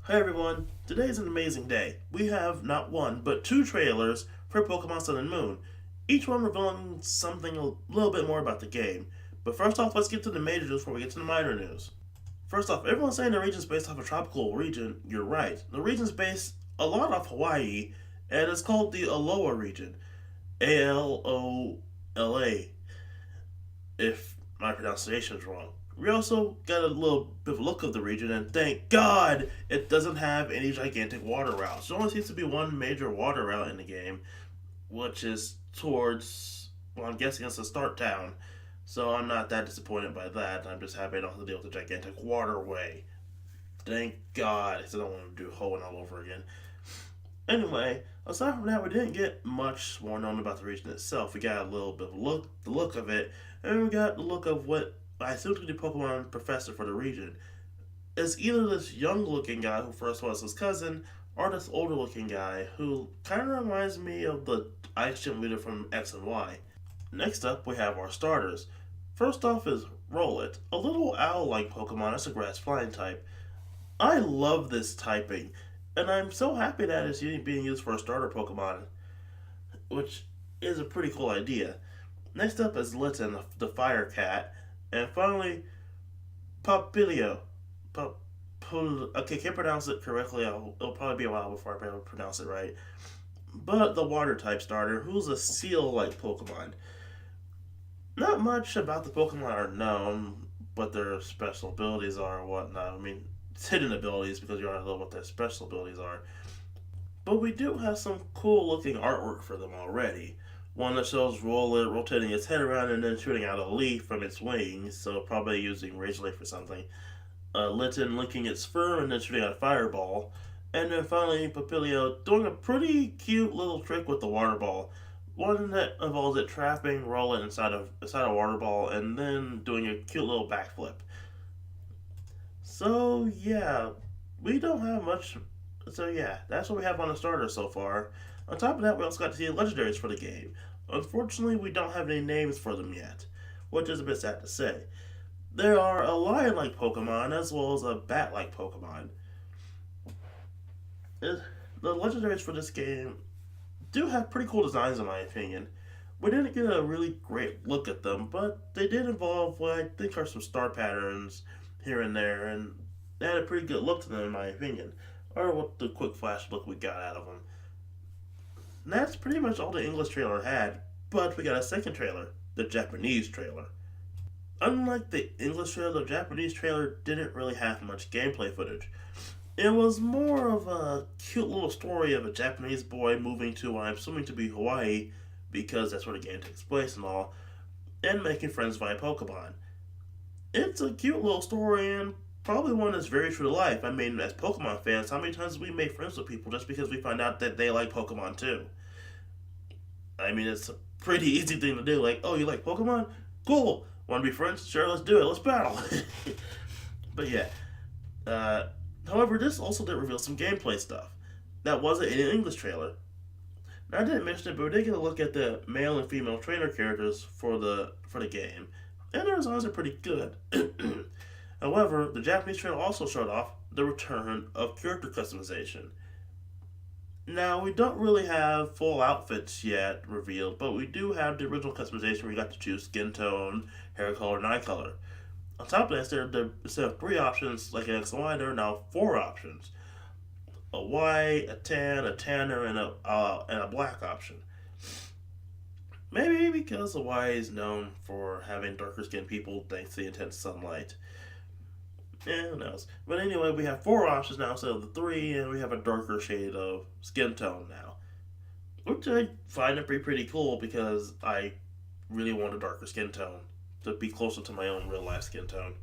Hi everyone, today is an amazing day. We have not one, but two trailers for Pokemon Sun and Moon, each one revealing something a little bit more about the game. But first off, let's get to the major news before we get to the minor news. First off, everyone's saying the region's based off a tropical region. You're right. The region's based a lot off Hawaii, and it's called the Aloha region. Alola, if my pronunciation is wrong. We also got a little bit of a look of the region, and thank God it doesn't have any gigantic water routes. There only seems to be one major water route in the game, which is towards, well, I'm guessing it's the start town. So I'm not that disappointed by that. I'm just happy I don't have to deal with the gigantic waterway. Thank God, because I don't want to do Hoenn all over again. Anyway, aside from that, we didn't get much more known about the region itself. We got a little bit of the look of it, and we got the look of what I assume to be the Pokemon professor for the region. It's either this young-looking guy who first was his cousin, or this older-looking guy who kind of reminds me of the Ice Gym leader from X and Y. Next up, we have our starters. First off is Rowlet, a little owl-like Pokemon that's a grass flying type. I love this typing, and I'm so happy that it's being used for a starter Pokemon, which is a pretty cool idea. Next up is Litten, the fire cat, and finally Papilio. Pap- okay, can't pronounce it correctly. It'll probably be a while before I pronounce it right. But the water type starter, who's a seal like Pokemon. Not much about the Pokemon are known, what their special abilities are or whatnot. I mean, it's hidden abilities because you don't know what their special abilities are. But we do have some cool looking artwork for them already. One that shows Roller rotating its head around and then shooting out a leaf from its wings, so probably using Rage Leaf or something. Litten licking its fur and then shooting out a fireball. And then finally, Papilio doing a pretty cute little trick with the water ball. One that involves it trapping Roller inside a water ball and then doing a cute little backflip. So yeah, we don't have much. So yeah, that's what we have on the starter so far. On top of that, we also got to see the legendaries for the game. Unfortunately, we don't have any names for them yet, which is a bit sad to say. There are a lion-like Pokemon as well as a bat-like Pokemon. The legendaries for this game do have pretty cool designs, in my opinion. We didn't get a really great look at them, but they did involve what I think are some star patterns here and there, and they had a pretty good look to them, in my opinion. Or what the quick flash look we got out of them. And that's pretty much all the English trailer had, but we got a second trailer, the Japanese trailer. Unlike the English trailer, the Japanese trailer didn't really have much gameplay footage. It was more of a cute little story of a Japanese boy moving to what I'm assuming to be Hawaii, because that's where the game takes place and all, and making friends via Pokemon. It's a cute little story and probably one that's very true to life. I mean, as Pokemon fans, how many times have we made friends with people just because we find out that they like Pokemon too? I mean, it's a pretty easy thing to do. Like, oh, you like Pokemon? Cool. Want to be friends? Sure, let's do it. Let's battle. But yeah. Uh, However, this also did reveal some gameplay stuff that wasn't in an English trailer. Now, I didn't mention it, but we did get a look at the male and female trainer characters for the game, and their designs are pretty good. However, the Japanese trailer also showed off the return of character customization. Now, we don't really have full outfits yet revealed, but we do have the original customization where you got to choose skin tone, hair color, and eye color. On top of that, instead of three options like in X and Y, there are now four options: a white, a tan, a tanner, and a black option. Maybe because the Y is known for having darker skinned people thanks to the intense sunlight. Yeah, who knows? But anyway, we have four options now instead of the three, and we have a darker shade of skin tone now. Which I find to be pretty cool because I really want a darker skin tone to be closer to my own real life skin tone.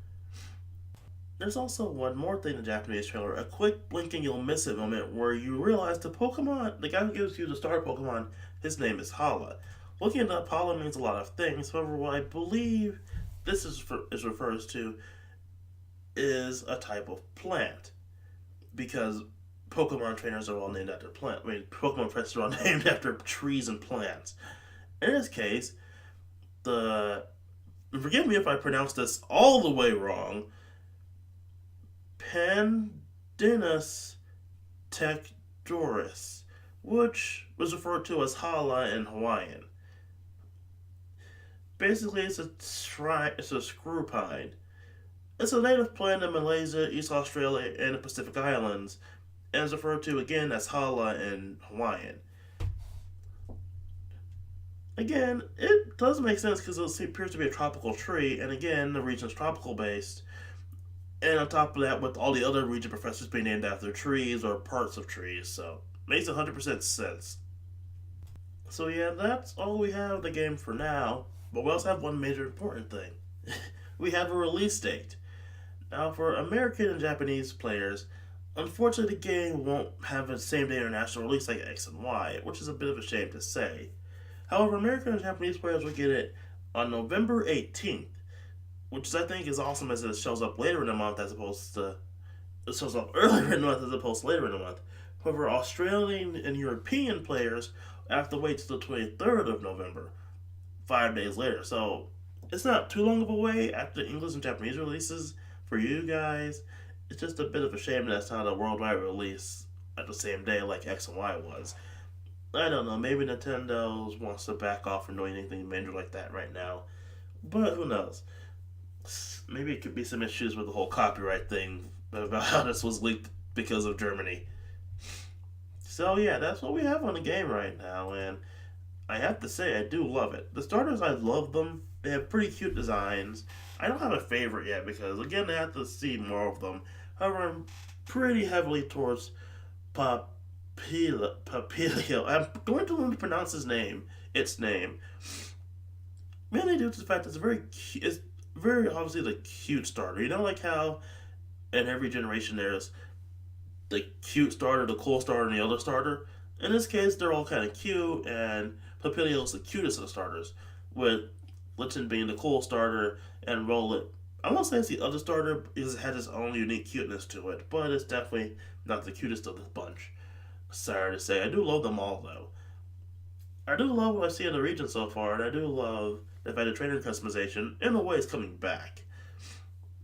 There's also one more thing in the Japanese trailer, a quick blinking you'll miss it moment where you realize the guy who gives you the star Pokemon, his name is Hala. Looking it up, Hala means a lot of things. However, what I believe is refers to is a type of plant because Pokemon trainers are all named after plant. I mean, Pokemon trainers are all named after trees and plants. In this case, the forgive me if I pronounce this all the way wrong. Pandidus Dennis Tectoris, which was referred to as Hala in Hawaiian. Basically, it's a screw pine. It's a native plant in Malaysia, East Australia, and the Pacific Islands, and is referred to again as Hala in Hawaiian. Again, it does make sense because it appears to be a tropical tree, and again, the region is tropical based. And on top of that, with all the other region professors being named after trees or parts of trees, so makes 100% sense. So yeah, that's all we have of the game for now. But we also have one major important thing. We have a release date. Now, for American and Japanese players, unfortunately, the game won't have a same day international release like X and Y, which is a bit of a shame to say. However, American and Japanese players will get it on November 18th, which is, I think is awesome as it shows up later in the month as opposed to it shows up earlier in the month as opposed to later in the month. However, Australian and European players have to wait till the 23rd of November, 5 days later. So it's not too long of a wait after the English and Japanese releases for you guys. It's just a bit of a shame that it's not a worldwide release at the same day like X and Y was. I don't know, maybe Nintendo wants to back off from doing anything major like that right now. But who knows? Maybe it could be some issues with the whole copyright thing about how this was leaked because of Germany. So yeah, that's what we have on the game right now, and I have to say I do love it. The starters, I love them. They have pretty cute designs. I don't have a favorite yet because again I have to see more of them. However, I'm pretty heavily towards Papilio. I'm going to learn to pronounce its name. Mainly due to the fact that it's very obviously the cute starter. You know, like how in every generation there's the cute starter, the cool starter, and the other starter. In this case, they're all kind of cute, and Papilio's the cutest of the starters, with Litten being the cool starter and Rolet. I won't say it's the other starter because it has its own unique cuteness to it, but it's definitely not the cutest of the bunch. Sorry to say, I do love them all though. I do love what I see in the region so far, and I do love the fact that trainer customization, in a way, is coming back,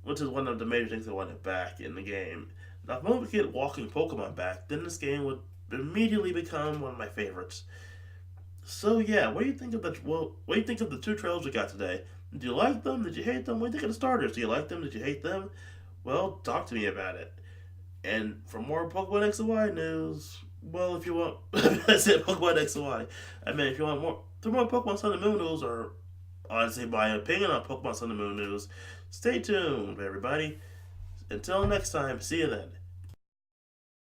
which is one of the major things I wanted back in the game. Now, if I would get walking Pokemon back, then this game would immediately become one of my favorites. So yeah, what do you think of the two trailers we got today? Did you like them? Did you hate them? What do you think of the starters? Do you like them? Did you hate them? Well, talk to me about it. And for more Pokemon X and Y news, well, if you want, I said Pokemon X and Y. I mean, if you want more Pokemon Sun and Moon news, or honestly, my opinion on Pokemon Sun and Moon news, stay tuned, everybody. Until next time, see you then.